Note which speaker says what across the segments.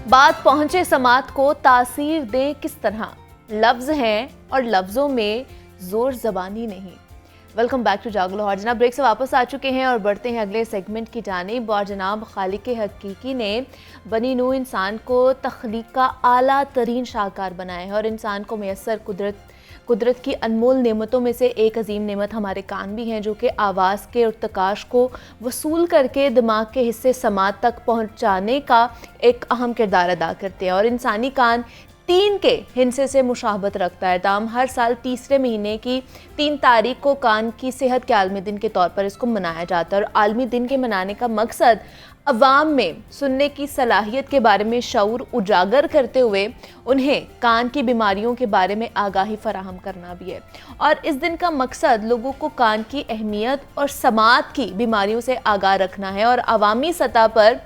Speaker 1: बात पहुंचे समात को तासीर दें किस तरह, लफ्ज हैं और लफ्जों में जोर जबानी नहीं। वेलकम बैक टू जागो लाहौर। जनाब ब्रेक से वापस आ चुके हैं और बढ़ते हैं अगले सेगमेंट की जानिब। और जनाब खालिक हकीकी ने बनी नूह इंसान को तख्लीक का आला तरीन शाहकार बनाया है और इंसान को मैसर कुदरत की अनमोल नेमतों में से एक अजीम नेमत हमारे कान भी हैं, जो कि आवाज़ के इर्तिकाश को वसूल करके दिमाग के हिस्से समात तक पहुँचाने का एक अहम किरदार अदा करते हैं। और इंसानी कान 3 के हिस्से से मुशाबत रखता है। ताम हर साल तीसरे महीने की 3 तारीख को कान की सेहत के आलमी दिन के तौर पर इसको मनाया जाता है। और आलमी दिन के मनाने का मकसद अवाम में सुनने की सलाहियत के बारे में शऊर उजागर करते हुए उन्हें कान की बीमारियों के बारे में आगाही फराहम करना भी है। और इस दिन का मकसद लोगों को कान की अहमियत और समात की बीमारियों से आगाह रखना है और अवामी सतह पर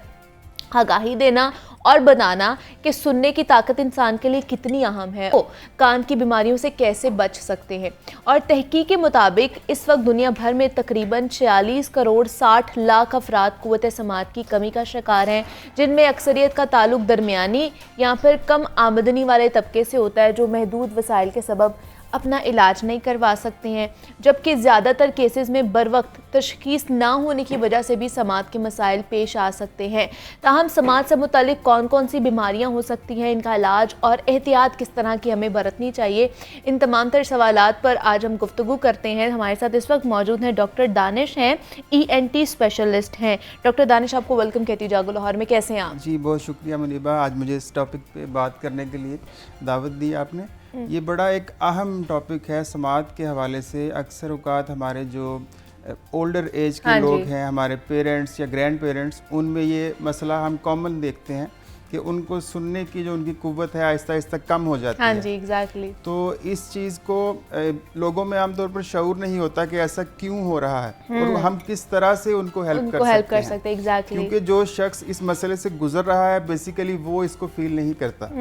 Speaker 1: आगाही देना और बताना कि सुनने की ताकत इंसान के लिए कितनी अहम है, तो कान की बीमारियों से कैसे बच सकते हैं। और तहकीक के मुताबिक इस वक्त दुनिया भर में तकरीबन 46 करोड़ 60 लाख अफराद क़ुव्वत समात की कमी का शिकार हैं, जिनमें अक्सरियत का ताल्लुक दरमियानी या फिर कम आमदनी वाले तबके से होता है, जो महदूद वसाइल के सबब अपना इलाज नहीं करवा सकते हैं। जबकि ज़्यादातर केसेस में बर वक्त तशखीस ना होने की वजह से भी समात के मसाइल पेश आ सकते हैं। ताहम समात से मुतालिक कौन कौन सी बीमारियां हो सकती हैं, इनका इलाज और एहतियात किस तरह की हमें बरतनी चाहिए, इन तमाम तर सवालात पर आज हम गुफ्तगू करते हैं। हमारे साथ इस वक्त मौजूद हैं डॉक्टर दानिश हैं, ENT स्पेशलिस्ट हैं। डॉक्टर दानिश, आपको वेलकम कहती जागो लाहौर में। कैसे हैं आप?
Speaker 2: जी बहुत शुक्रिया मुनीबा, आज मुझे इस टॉपिक पे बात करने के लिए दावत दी आपने। ये बड़ा एक अहम टॉपिक है समात के हवाले से। अक्सर औकात हमारे जो ओल्डर एज के लोग हैं, हमारे पेरेंट्स या ग्रैंड पेरेंट्स, उनमें ये मसला हम कॉमन देखते हैं कि उनको सुनने की जो उनकी कुव्वत है आहिस्ता आहिस्ता कम हो जाती है।
Speaker 1: जी एग्जैक्टली।
Speaker 2: तो इस चीज़ को लोगों में आमतौर पर शऊर नहीं होता कि ऐसा क्यों हो रहा है और हम किस तरह से उनको हेल्प कर सकते हैं।
Speaker 1: एग्जैक्टली।
Speaker 2: क्योंकि जो शख्स इस मसले से गुजर रहा है बेसिकली वो इसको फील नहीं करता।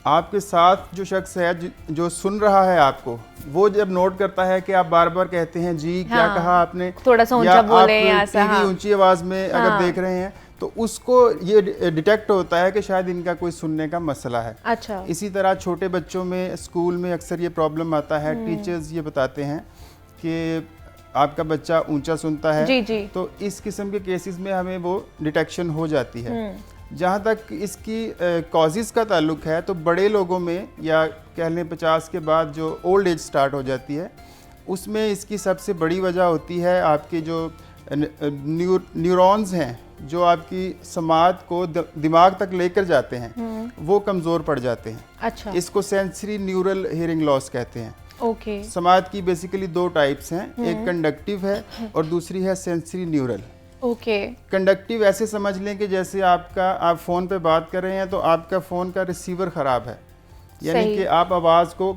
Speaker 2: आपके साथ जो शख्स है जो सुन रहा है आपको, वो जब नोट करता है कि आप बार बार कहते हैं जी क्या कहा आपने,
Speaker 1: थोड़ा सा ऊंचा बोले या
Speaker 2: टीवी ऊंची आवाज में अगर देख रहे हैं तो उसको ये डिटेक्ट होता है कि शायद इनका कोई सुनने का मसला है।
Speaker 1: अच्छा।
Speaker 2: इसी तरह छोटे बच्चों में स्कूल में अक्सर ये प्रॉब्लम आता है। टीचर्स ये बताते हैं कि आपका बच्चा ऊंचा सुनता है।
Speaker 1: जी।
Speaker 2: तो इस किस्म के केसेस में हमें वो डिटेक्शन हो जाती है। जहाँ तक इसकी कॉजेज़ का ताल्लुक है तो बड़े लोगों में या कह लें 50 के बाद जो ओल्ड एज स्टार्ट हो जाती है, उसमें इसकी सबसे बड़ी वजह होती है आपके जो न्यूरॉन्स हैं जो आपकी समात को दिमाग तक लेकर जाते हैं, वो कमज़ोर पड़ जाते हैं।
Speaker 1: अच्छा।
Speaker 2: इसको सेंसरी न्यूरल हियरिंग लॉस कहते हैं।
Speaker 1: ओके।
Speaker 2: समात की बेसिकली 2 टाइप्स हैं, एक कंडक्टिव है और दूसरी है सेंसरी न्यूरल।
Speaker 1: ओके।
Speaker 2: कंडक्टिव ऐसे समझ लें कि जैसे आप फ़ोन पे बात कर रहे हैं तो आपका फ़ोन का रिसीवर ख़राब है, यानी कि आप आवाज़ को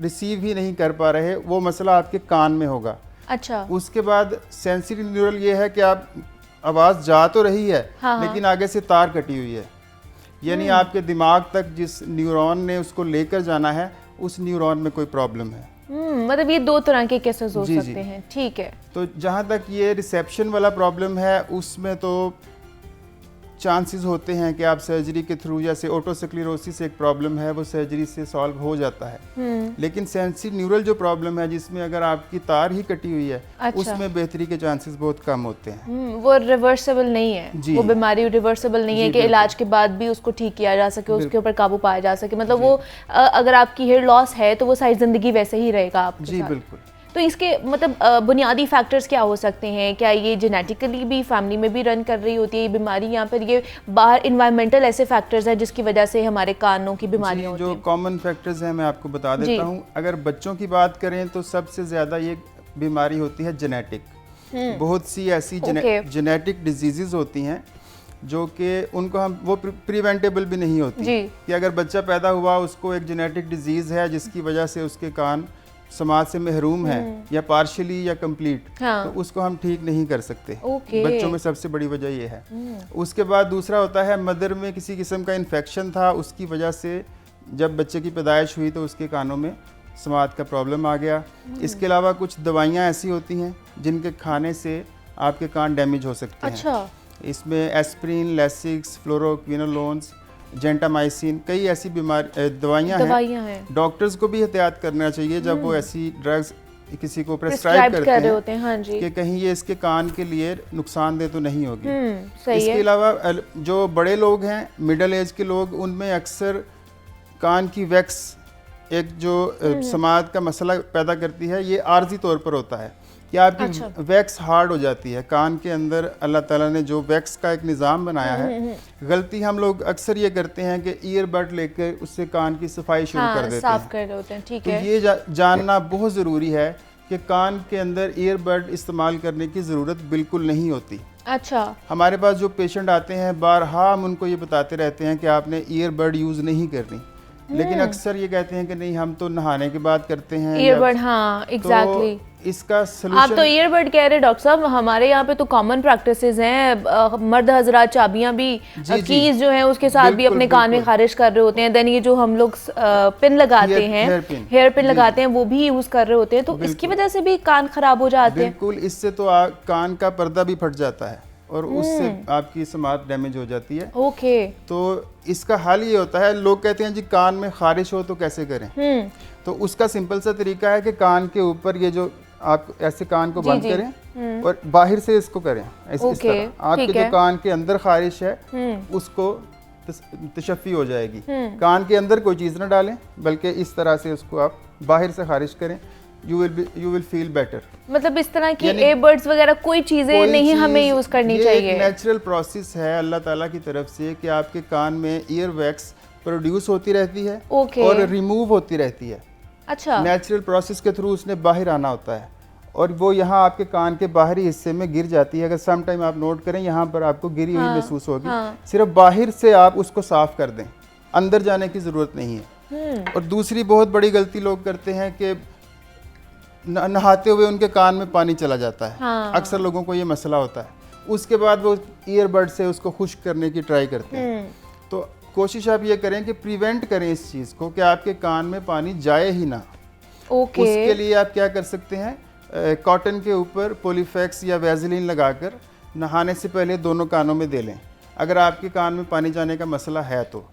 Speaker 2: रिसीव ही नहीं कर पा रहे, वो मसला आपके कान में होगा।
Speaker 1: अच्छा।
Speaker 2: उसके बाद सेंसरी न्यूरल ये है कि आप आवाज़ जा तो रही है लेकिन आगे से तार कटी हुई है, यानी आपके दिमाग तक जिस न्यूरॉन ने उसको लेकर जाना है उस न्यूरॉन में कोई प्रॉब्लम है।
Speaker 1: मतलब ये 2 तरह के केसेस हो सकते हैं। ठीक है।
Speaker 2: तो जहाँ तक ये रिसेप्शन वाला प्रॉब्लम है उसमें तो चांसेस होते हैं कि आप सर्जरी के थ्रू, जैसे ओटोस्क्लेरोसिस एक प्रॉब्लम है, वो सर्जरी से सॉल्व हो जाता है। लेकिन सेंसरी न्यूरल जो प्रॉब्लम है जिसमें अगर आपकी तार ही कटी हुई है,
Speaker 1: अच्छा,
Speaker 2: उसमें बेहतरी के चांसेस बहुत कम होते हैं।
Speaker 1: वो रिवर्सेबल नहीं है, वो बीमारी रिवर्सेबल नहीं है कि इलाज के बाद भी उसको ठीक किया जा सके, उसके ऊपर काबू पाया जा सके। मतलब वो अगर आपकी हेयर लॉस है तो वो सारी जिंदगी वैसे ही रहेगा आपके साथ।
Speaker 2: जी बिल्कुल।
Speaker 1: तो इसके मतलब बुनियादी फैक्टर्स क्या हो सकते हैं? क्या ये जेनेटिकली भी फैमिली में भी रन कर रही होती है ये बीमारी, या फिर ये बाहर इन्वायरमेंटल ऐसे फैक्टर्स हैं जिसकी वजह से हमारे कानों की बीमारियां होती हैं?
Speaker 2: जो कॉमन फैक्टर्स हैं मैं आपको बता देता हूँ। अगर बच्चों की बात करें तो सबसे ज़्यादा ये बीमारी होती है जेनेटिक। बहुत सी ऐसी जेनेटिक डिजीज़ होती हैं जो कि उनको हम वो प्रिवेंटेबल भी नहीं होती कि अगर बच्चा पैदा हुआ उसको एक जेनेटिक डिजीज़ है जिसकी वजह से उसके कान समाज से महरूम है या पार्शली या कंप्लीट, तो उसको हम ठीक नहीं कर सकते। बच्चों में सबसे बड़ी वजह ये है। उसके बाद दूसरा होता है मदर में किसी किस्म का इन्फेक्शन था, उसकी वजह से जब बच्चे की पैदाइश हुई तो उसके कानों में समात का प्रॉब्लम आ गया। इसके अलावा कुछ दवाइयाँ ऐसी होती हैं जिनके खाने से आपके कान डैमेज हो सकते हैं। इसमें एस्प्रिन, लेसिक्स, फ्लोरोक्विनोलोन्स जेंटामाइसिन, कई ऐसी दवाइयाँ हैं। डॉक्टर्स को भी एहतियात करना चाहिए जब वो ऐसी ड्रग्स किसी को प्रेस्क्राइब करते हैं, होते हैं। हाँ जी। कि कहीं ये इसके कान के लिए नुकसानदेह तो नहीं होगी।
Speaker 1: सही
Speaker 2: इसके अलावा जो बड़े लोग हैं, मिडिल एज के लोग, उनमें अक्सर कान की वैक्स एक जो समाज का मसला पैदा करती है, ये आर्जी तौर पर होता है कि आपकी वैक्स हार्ड हो जाती है कान के अंदर। अल्लाह ताला ने जो वैक्स का एक निज़ाम बनाया है, गलती हम लोग अक्सर ये करते हैं कि ईयरबड लेकर उससे कान की सफाई शुरू कर देते
Speaker 1: साफ कर देते हैं। ठीक है।
Speaker 2: तो ये जानना बहुत ज़रूरी है कि कान के अंदर ईयरबड इस्तेमाल करने की ज़रूरत बिल्कुल नहीं होती।
Speaker 1: अच्छा।
Speaker 2: हमारे पास जो पेशेंट आते हैं, बारहा हम उनको ये बताते रहते हैं कि आपने ईयरबड यूज़ नहीं करनी, लेकिन अक्सर ये कहते हैं कि नहीं हम तो नहाने के बाद करते हैं
Speaker 1: ईयरबड। हाँ, एग्जैक्टली।
Speaker 2: तो इसका सलूशन,
Speaker 1: आप तो ईयरबड कह रहे डॉक्टर साहब, हमारे यहाँ पे तो कॉमन प्रैक्टिसेस हैं। मर्द हजरात चाबियां भी, कीज जो है उसके साथ भी अपने कान में खारिज कर रहे होते हैं। देन ये जो हम लोग पिन लगाते हैं, हेयर पिन लगाते हैं, वो भी यूज कर रहे होते हैं। तो इसकी वजह से भी कान खराब हो जाते हैं।
Speaker 2: बिल्कुल, इससे तो कान का पर्दा भी फट जाता है और उससे आपकी समात डैमेज हो जाती है।
Speaker 1: ओके।
Speaker 2: तो इसका हल ये होता है, लोग कहते हैं जी कान में खारिश हो तो कैसे करें। तो उसका सिंपल सा तरीका है कि कान के ऊपर ये जो आप ऐसे कान को बंद करें और बाहर से इसको करें इस तरह। आपके जो कान के अंदर खारिश है उसको तशफ़ी हो जाएगी। कान के अंदर कोई चीज़ ना डालें, बल्कि इस तरह से उसको आप बाहर से खारिश करें। You will feel better.
Speaker 1: मतलब इस तरह की एयरबड्स वगैरह कोई चीजें नहीं हमें यूज करनी चाहिए।
Speaker 2: एक नेचुरल प्रोसेस है अल्लाह ताला की तरफ से कि आपके कान में ईयर वैक्स प्रोड्यूस होती रहती है और रिमूव होती रहती है।
Speaker 1: अच्छा।
Speaker 2: नेचुरल प्रोसेस के थ्रू उसने बाहर आना होता है और वो यहाँ आपके कान के बाहरी हिस्से में गिर जाती है। अगर सम टाइम आप नोट करें, यहाँ पर आपको गिरी हुई महसूस होगी। सिर्फ बाहर से आप उसको साफ कर दें, अंदर जाने की जरूरत नहीं है। और दूसरी बहुत बड़ी गलती लोग करते हैं कि नहाते हुए उनके कान में पानी चला जाता है। अक्सर लोगों को ये मसला होता है। उसके बाद वो ईयरबड से उसको खुश्क करने की ट्राई करते हैं। तो कोशिश आप ये करें कि प्रिवेंट करें इस चीज़ को कि आपके कान में पानी जाए ही ना। उसके लिए आप क्या कर सकते हैं, कॉटन के ऊपर पॉलीफैक्स या वैज़लीन लगाकर नहाने से पहले दोनों कानों में दे लें, अगर आपके कान में पानी जाने का मसला है तो।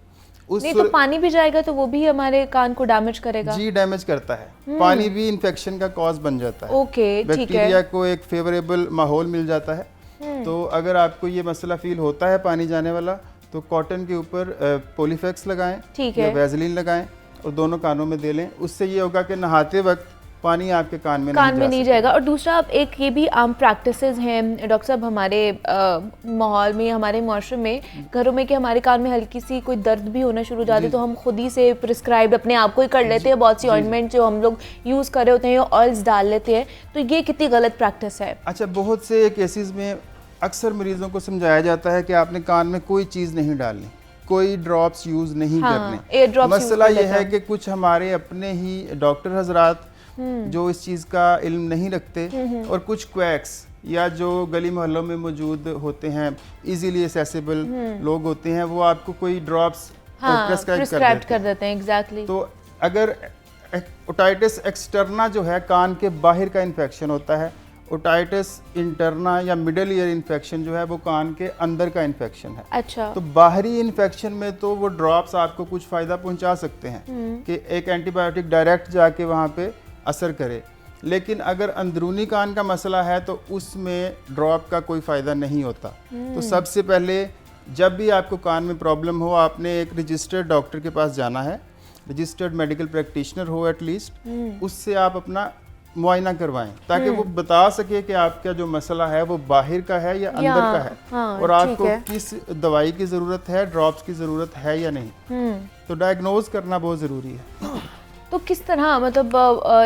Speaker 1: नहीं तो पानी भी जाएगा तो वो भी हमारे कान को डैमेज करेगा।
Speaker 2: जी, डैमेज करता है। पानी भी इन्फेक्शन का कॉज बन जाता है।
Speaker 1: ओके, ठीक है।
Speaker 2: बैक्टीरिया को एक फेवरेबल माहौल मिल जाता है। तो अगर आपको ये मसला फील होता है पानी जाने वाला, तो कॉटन के ऊपर पॉलीफैक्स लगाएं या वैज़लीन लगाएं और दोनों कानों में दे लें। उससे ये होगा कि नहाते वक्त पानी आपके कान में नहीं
Speaker 1: जाएगा। और दूसरा, अब एक ये भी आम प्रैक्टिसेस हैं डॉक्टर साहब हमारे माहौल में, हमारे माशरे में, घरों में, कि हमारे कान में हल्की सी कोई दर्द भी होना शुरू हो जाती है तो हम खुद ही से प्रिस्क्राइब अपने आप को ही कर लेते हैं। बहुत सी ऑइंटमेंट जो हम लोग यूज़ कर रहे होते हैं, ऑयल्स डाल लेते हैं। तो ये कितनी गलत प्रैक्टिस है?
Speaker 2: अच्छा, बहुत से केसेस में अक्सर मरीजों को समझाया जाता है कि आपने कान में कोई चीज़ नहीं डालनी, कोई ड्रॉप्स यूज़ नहीं करने। मसला ये है कि कुछ हमारे अपने ही डॉक्टर हजरात जो इस चीज़ का इल्म नहीं रखते, और कुछ क्वैक्स या जो गली मोहल्लों में मौजूद होते हैं, इजीली एक्सेसिबल लोग होते हैं, वो आपको कोई ड्रॉप्स
Speaker 1: प्रिस्क्राइब कर देते हैं। एग्जैक्टली।
Speaker 2: तो अगर ओटाइटिस एक्सटर्ना जो है, कान के बाहर का इन्फेक्शन होता है, ओटाइटिस इंटरना या मिडल ईयर इन्फेक्शन जो है वो कान के अंदर का इन्फेक्शन है।
Speaker 1: अच्छा।
Speaker 2: तो बाहरी इन्फेक्शन में तो वो ड्रॉप्स आपको कुछ फ़ायदा पहुंचा सकते हैं कि एक एंटीबायोटिक डायरेक्ट जाके वहाँ पे असर करे, लेकिन अगर अंदरूनी कान का मसला है तो उसमें ड्रॉप का कोई फ़ायदा नहीं होता। तो सबसे पहले जब भी आपको कान में प्रॉब्लम हो, आपने एक रजिस्टर्ड डॉक्टर के पास जाना है, रजिस्टर्ड मेडिकल प्रैक्टिशनर हो एटलीस्ट, उससे आप अपना मुआयना करवाएं ताकि वो बता सके कि आपका जो मसला है वो बाहर का है या अंदर का है, और आपको किस दवाई की ज़रूरत है, ड्रॉप्स की ज़रूरत है या नहीं। तो डायग्नोज करना बहुत ज़रूरी है।
Speaker 1: तो किस तरह, मतलब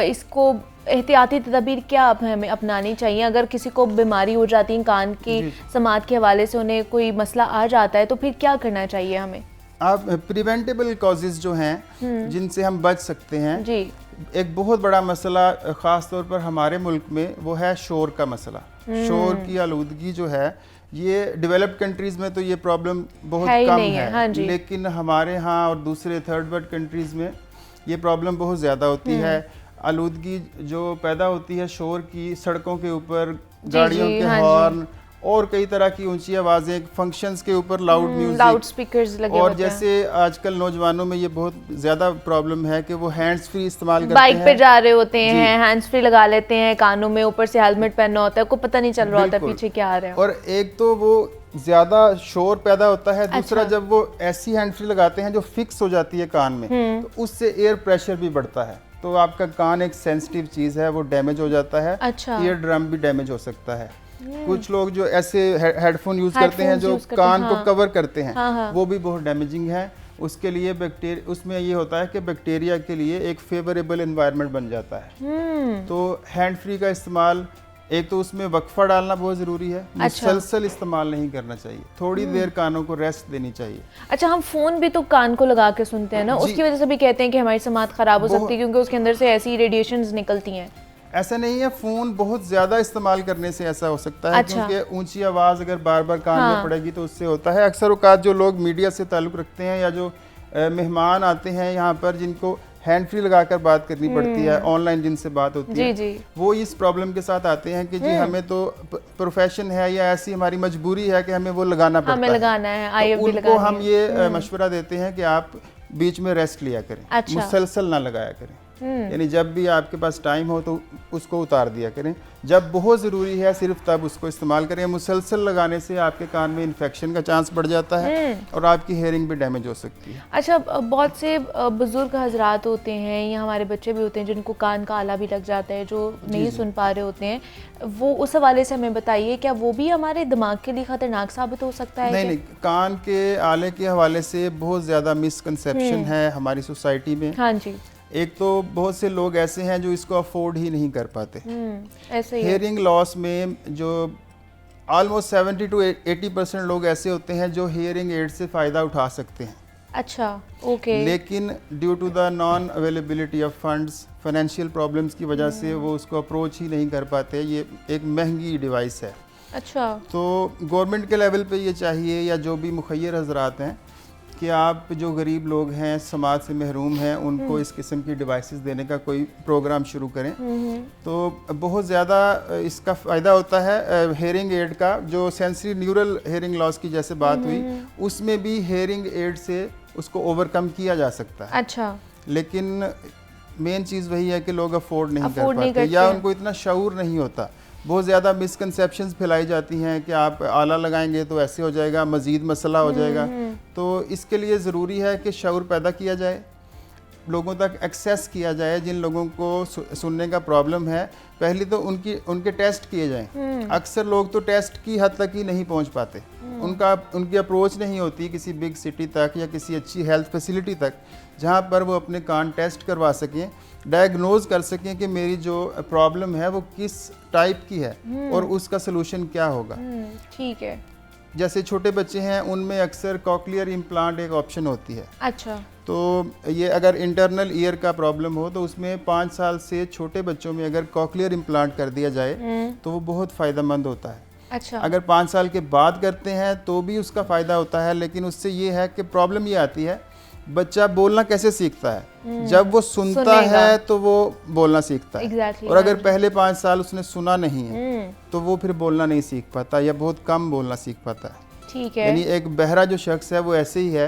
Speaker 1: इसको एहतियाती तदबीर क्या हमें अपनानी चाहिए अगर किसी को बीमारी हो जाती है कान की समात के हवाले से, उन्हें कोई मसला आ जाता है, तो फिर क्या करना चाहिए हमें?
Speaker 2: आप प्रिवेंटेबल कॉजेज़ जो हैं जिनसे हम बच सकते हैं जी। एक बहुत बड़ा मसला ख़ास तौर पर हमारे मुल्क में वो है शोर का मसला। शोर की आलूदगी जो है, ये डेवलप्ड कंट्रीज़ में तो ये प्रॉब्लम बहुत कम है, हाँ जी। लेकिन हमारे यहाँ और दूसरे थर्ड वर्ल्ड कंट्रीज़ में ये प्रॉब्लम बहुत ज़्यादा होती है। आलूदगी जो पैदा होती है शोर की, सड़कों के ऊपर गाड़ियों के हॉर्न और कई तरह की ऊंची आवाज़ें, फंक्शंस के ऊपर लाउड म्यूजिक,
Speaker 1: लाउड स्पीकर्स लगे
Speaker 2: और
Speaker 1: होते हैं।
Speaker 2: जैसे आजकल नौजवानों में ये बहुत ज़्यादा प्रॉब्लम है कि वो हैंड्स फ्री इस्तेमाल करते
Speaker 1: बाइक
Speaker 2: हैं,
Speaker 1: पे जा रहे होते हैं, हैंड्स फ्री लगा लेते हैं कानों में, ऊपर से हेलमेट पहनना होता है, को पता नहीं चल रहा होता है पीछे क्या आ रहा है।
Speaker 2: और एक तो वो ज़्यादा शोर पैदा होता है, दूसरा
Speaker 1: अच्छा।
Speaker 2: जब वो ऐसी हैंड फ्री लगाते हैं जो फिक्स हो जाती है कान में, तो उससे एयर प्रेशर भी बढ़ता है, तो आपका कान एक सेंसिटिव चीज़ है, वो डैमेज हो जाता है।
Speaker 1: अच्छा।
Speaker 2: ईयर ड्रम भी डैमेज हो सकता है। कुछ लोग जो ऐसे हेडफोन यूज करते हैं जो कान को कवर करते हैं, वो भी बहुत डैमेजिंग है। उसके लिए बैक्टीरिया, उसमें ये होता है कि बैक्टीरिया के लिए एक फेवरेबल एनवायरनमेंट बन जाता है। तो हैंड फ्री का इस्तेमाल, एक तो उसमें वक्फा डालना बहुत ज़रूरी है, मुसलसल इस्तेमाल नहीं करना चाहिए, थोड़ी देर कानों को रेस्ट देनी चाहिए।
Speaker 1: अच्छा, हम फ़ोन भी तो कान को लगा के सुनते हैं ना, उसकी वजह से भी कहते हैं कि हमारी समात ख़राब हो सकती है क्योंकि उसके अंदर से ऐसी रेडिएशंस निकलती हैं।
Speaker 2: ऐसा नहीं है, फ़ोन बहुत ज़्यादा इस्तेमाल करने से ऐसा हो सकता है।
Speaker 1: अच्छा।
Speaker 2: क्योंकि ऊंची आवाज़ अगर बार बार कान में पड़ेगी तो उससे होता है। अक्सर औकात जो लोग मीडिया से ताल्लुक़ रखते हैं या जो मेहमान आते हैं यहाँ पर, जिनको हैंड फ्री लगाकर बात करनी पड़ती है, ऑनलाइन जिनसे बात होती है,
Speaker 1: जी।
Speaker 2: वो इस प्रॉब्लम के साथ आते हैं कि जी हमें तो प्रोफेशन है या ऐसी हमारी मजबूरी है कि हमें वो लगाना पड़ता
Speaker 1: हमें लगाना है, IF भी
Speaker 2: उनको हम ये मशवरा देते हैं कि आप बीच में रेस्ट लिया करें।
Speaker 1: अच्छा।
Speaker 2: मुसलसल ना लगाया करें, यानी जब भी आपके पास टाइम हो तो उसको उतार दिया करें, जब बहुत ज़रूरी है सिर्फ तब उसको इस्तेमाल करें। मुसलसल लगाने से आपके कान में इन्फेक्शन का चांस बढ़ जाता है और आपकी हेयरिंग भी डैमेज हो सकती है।
Speaker 1: अच्छा, बहुत से बुजुर्ग हजरात होते हैं या हमारे बच्चे भी होते हैं जिनको कान का आला भी लग जाता है, जो नहीं सुन पा रहे होते हैं, वो उस हवाले से हमें बताइए, क्या वो भी हमारे दिमाग के लिए खतरनाक साबित हो सकता है?
Speaker 2: नहीं, कान के आले के हवाले से बहुत ज़्यादा मिसकंसेप्शन है हमारी सोसाइटी में।
Speaker 1: हाँ जी।
Speaker 2: एक तो बहुत से लोग ऐसे हैं जो इसको अफोर्ड ही नहीं कर पाते।
Speaker 1: ऐसे ही
Speaker 2: हेयरिंग लॉस में जो ऑलमोस्ट 70 to 80% लोग ऐसे होते हैं जो हेयरिंग एड से फ़ायदा उठा सकते हैं।
Speaker 1: अच्छा, ओके।
Speaker 2: लेकिन due to the non availability of funds, financial problems की वजह से वो उसको अप्रोच ही नहीं कर पाते। ये एक महंगी डिवाइस है।
Speaker 1: अच्छा।
Speaker 2: तो गवर्नमेंट के लेवल पे ये चाहिए, या जो भी मुखैर हजरात हैं, कि आप जो गरीब लोग हैं, समाज से महरूम हैं, उनको इस किस्म की डिवाइसेस देने का कोई प्रोग्राम शुरू करें। तो बहुत ज़्यादा इसका फ़ायदा होता है। हेयरिंग एड का जो सेंसरी न्यूरल हेयरिंग लॉस की जैसे बात हुई, उसमें भी हेयरिंग एड से उसको ओवरकम किया जा सकता है।
Speaker 1: अच्छा।
Speaker 2: लेकिन मेन चीज़ वही है कि लोग अफोर्ड नहीं कर पाते या उनको इतना शऊर नहीं होता। बहुत ज़्यादा मिसकंसेप्शंस फैलाई जाती हैं कि आप आला लगाएंगे तो ऐसे हो जाएगा, मज़ीद मसला हो जाएगा। तो इसके लिए ज़रूरी है कि शऊर पैदा किया जाए, लोगों तक एक्सेस किया जाए। जिन लोगों को सुनने का प्रॉब्लम है, पहले तो उनके टेस्ट किए जाएं। अक्सर लोग तो टेस्ट की हद तक ही नहीं पहुंच पाते, उनकी अप्रोच नहीं होती किसी बिग सिटी तक या किसी अच्छी हेल्थ फैसिलिटी तक जहां पर वो अपने कान टेस्ट करवा सकें, डायग्नोज कर सकें कि मेरी जो प्रॉब्लम है वो किस टाइप की है और उसका सलूशन क्या होगा।
Speaker 1: ठीक है।
Speaker 2: जैसे छोटे बच्चे हैं, उनमें अक्सर कॉकलियर इम्प्लांट एक ऑप्शन होती है।
Speaker 1: अच्छा।
Speaker 2: तो ये अगर इंटरनल ईयर का प्रॉब्लम हो तो उसमें 5 साल से छोटे बच्चों में अगर कॉकलियर इम्प्लांट कर दिया जाए तो वो बहुत फ़ायदेमंद होता है।
Speaker 1: अच्छा।
Speaker 2: अगर 5 साल के बाद करते हैं तो भी उसका फ़ायदा होता है, लेकिन उससे ये है कि प्रॉब्लम ये आती है, बच्चा बोलना कैसे सीखता है? जब वो सुनता है तो वो बोलना सीखता है।
Speaker 1: Exactly,
Speaker 2: और अगर पहले 5 साल उसने सुना नहीं है तो वो फिर बोलना नहीं सीख पाता या बहुत कम बोलना सीख पाता है।
Speaker 1: ठीक है।
Speaker 2: यानी एक बहरा जो शख्स है वो ऐसे ही है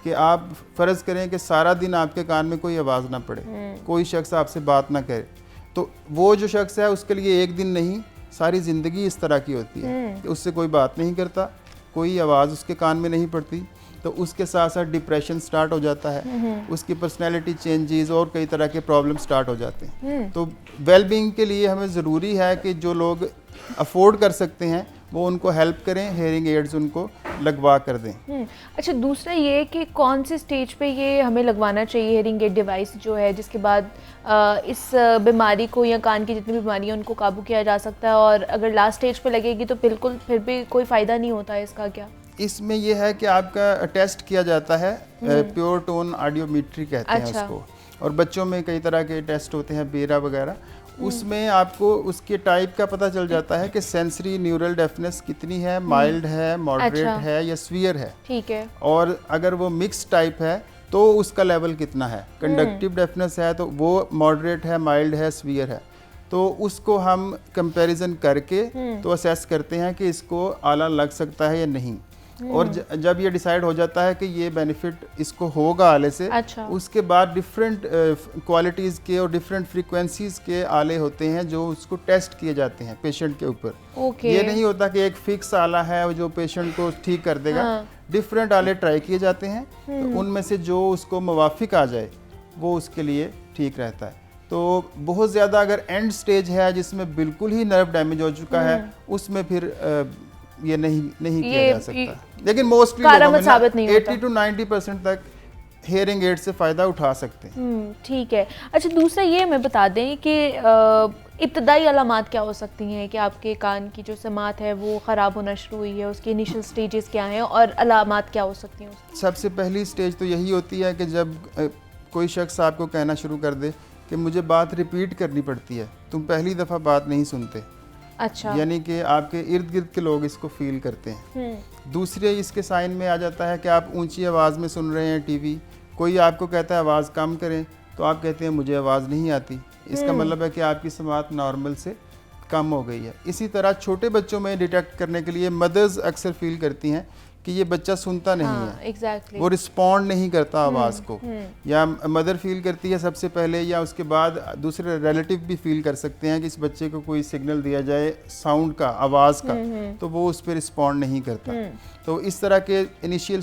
Speaker 2: कि आप फ़र्ज़ करें कि सारा दिन आपके कान में कोई आवाज़ ना पड़े, कोई शख्स आपसे बात ना करे, तो वो जो शख्स है उसके लिए एक दिन नहीं, सारी ज़िंदगी इस तरह की होती है कि उससे कोई बात नहीं करता, कोई आवाज़ उसके कान में नहीं पड़ती। तो उसके साथ साथ डिप्रेशन स्टार्ट हो जाता है, उसकी पर्सनैलिटी चेंजेस और कई तरह के प्रॉब्लम स्टार्ट हो जाते हैं। तो वेलबींग के लिए हमें ज़रूरी है कि जो लोग अफोर्ड कर सकते हैं वो उनको हेल्प करें, हेयरिंग एड्स उनको लगवा कर दें।
Speaker 1: अच्छा, दूसरा ये कि कौन से स्टेज पे ये हमें लगवाना चाहिए हेयरिंग एड डिवाइस जो है, जिसके बाद इस बीमारी को या कान की जितनी बीमारी है उनको काबू किया जा सकता है, और अगर लास्ट स्टेज पे लगेगी तो बिल्कुल फिर भी कोई फ़ायदा नहीं होता है इसका? क्या
Speaker 2: इसमें यह है कि आपका टेस्ट किया जाता है, प्योर टोन ऑडियोमेट्री कहते हैं उसको, और बच्चों में कई तरह के टेस्ट होते हैं, बेरा वगैरह, उसमें आपको उसके टाइप का पता चल जाता है कि सेंसरी न्यूरल डेफनेस कितनी है, माइल्ड है, मॉडरेट है या सीवियर है।
Speaker 1: ठीक है।
Speaker 2: और अगर वो मिक्स टाइप है तो उसका लेवल कितना है, कंडक्टिव डेफनेस है तो वो मॉडरेट है, माइल्ड है, सीवियर है। तो उसको हम कंपैरिजन करके तो असेस करते हैं कि इसको आला लग सकता है या नहीं। और जब ये डिसाइड हो जाता है कि ये बेनिफिट इसको होगा आले से,
Speaker 1: अच्छा।
Speaker 2: उसके बाद डिफरेंट क्वालिटीज़ के और डिफरेंट फ्रीक्वेंसीज के आले होते हैं जो उसको टेस्ट किए जाते हैं पेशेंट के ऊपर। ये नहीं होता कि एक फिक्स आला है जो पेशेंट को ठीक कर देगा। डिफरेंट आले ट्राई किए जाते हैं, तो उनमें से जो उसको मुवाफिक आ जाए वो उसके लिए ठीक रहता है। तो बहुत ज़्यादा अगर एंड स्टेज है जिसमें बिल्कुल ही नर्व डैमेज हो चुका है, उसमें फिर ये नहीं किया जा सकता। लेकिन मोस्टली 80 to 90% तक हेयरिंग एड से फ़ायदा उठा सकते हैं।
Speaker 1: ठीक है। अच्छा, दूसरा ये हमें बता दें कि इब्तदाई अलामात क्या हो सकती हैं कि आपके कान की जो समात है वो ख़राब होना शुरू हुई है, उसके इनिशियल स्टेजेस क्या हैं और अलामात क्या हो सकती हैं?
Speaker 2: सबसे पहली स्टेज तो यही होती है कि जब कोई शख्स आपको कहना शुरू कर दे कि मुझे बात रिपीट करनी पड़ती है, तुम पहली दफ़ा बात नहीं सुनते।
Speaker 1: अच्छा।
Speaker 2: यानी कि आपके इर्द गिर्द के लोग इसको फील करते हैं। दूसरे इसके साइन में आ जाता है कि आप ऊंची आवाज़ में सुन रहे हैं टीवी, कोई आपको कहता है आवाज़ कम करें, तो आप कहते हैं मुझे आवाज़ नहीं आती। इसका मतलब है कि आपकी समात नॉर्मल से कम हो गई है। इसी तरह छोटे बच्चों में डिटेक्ट करने के लिए मदर्स अक्सर फील करती हैं कि ये बच्चा सुनता नहीं है,
Speaker 1: exactly.
Speaker 2: वो रिस्पॉन्ड नहीं करता आवाज़ को, या मदर फील करती है सबसे पहले, या उसके बाद दूसरे रिलेटिव भी फील कर सकते हैं कि इस बच्चे को कोई सिग्नल दिया जाए साउंड का, आवाज़ का, तो वो उस पर रिस्पॉन्ड नहीं करता। तो इस तरह के इनिशियल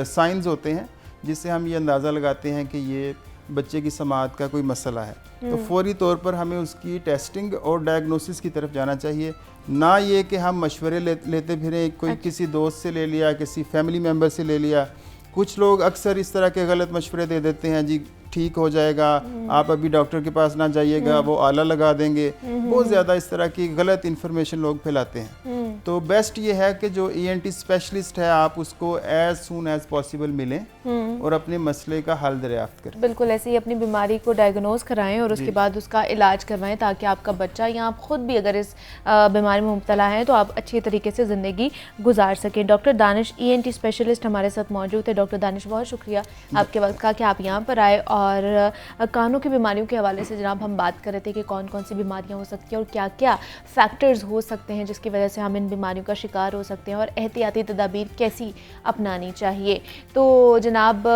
Speaker 2: साइंस होते हैं जिससे हम ये अंदाज़ा लगाते हैं कि ये बच्चे की समात का कोई मसला है। तो फौरी तौर पर हमें उसकी टेस्टिंग और डायग्नोसिस की तरफ जाना चाहिए, ना ये कि हम मशवरे लेते फिरें, कोई किसी दोस्त से ले लिया, किसी फैमिली मेम्बर से ले लिया। कुछ लोग अक्सर इस तरह के गलत मशवरे दे देते हैं, जी ठीक हो जाएगा, आप अभी डॉक्टर के पास ना जाइएगा, वो आला लगा देंगे। बहुत ज़्यादा इस तरह की गलत इन्फॉर्मेशन लोग फैलाते हैं। तो बेस्ट ये है कि जो ENT स्पेशलिस्ट है आप उसको एज सून एज पॉसिबल मिलें और अपने मसले का हल दरियाफ्त करें।
Speaker 1: बिल्कुल ऐसे ही अपनी बीमारी को डायग्नोज कराएं और उसके बाद उसका इलाज करवाएं, ताकि आपका बच्चा या आप खुद भी अगर इस बीमारी में मुब्तला हैं तो आप अच्छी तरीके से ज़िंदगी गुजार सकें। डॉक्टर दानिश ENT स्पेशलिस्ट हमारे साथ मौजूद है। डॉक्टर दानिश, बहुत शुक्रिया आपके वक्त का कि आप यहाँ पर आए और कानों की बीमारियों के हवाले से जनाब हम बात कर रहे थे कि कौन कौन सी बीमारियाँ हो सकती हैं और क्या क्या फैक्टर्स हो सकते हैं जिसकी वजह से हम इन बीमारियों का शिकार हो सकते हैं और एहतियाती तदाबीर कैसी अपनानी चाहिए। तो जनाब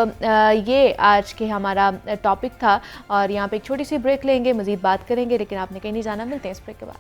Speaker 1: ये आज के हमारा टॉपिक था और यहाँ पे एक छोटी सी ब्रेक लेंगे, मज़ीद बात करेंगे, लेकिन आपने कहीं नहीं जाना। मिलते हैं इस ब्रेक के बाद।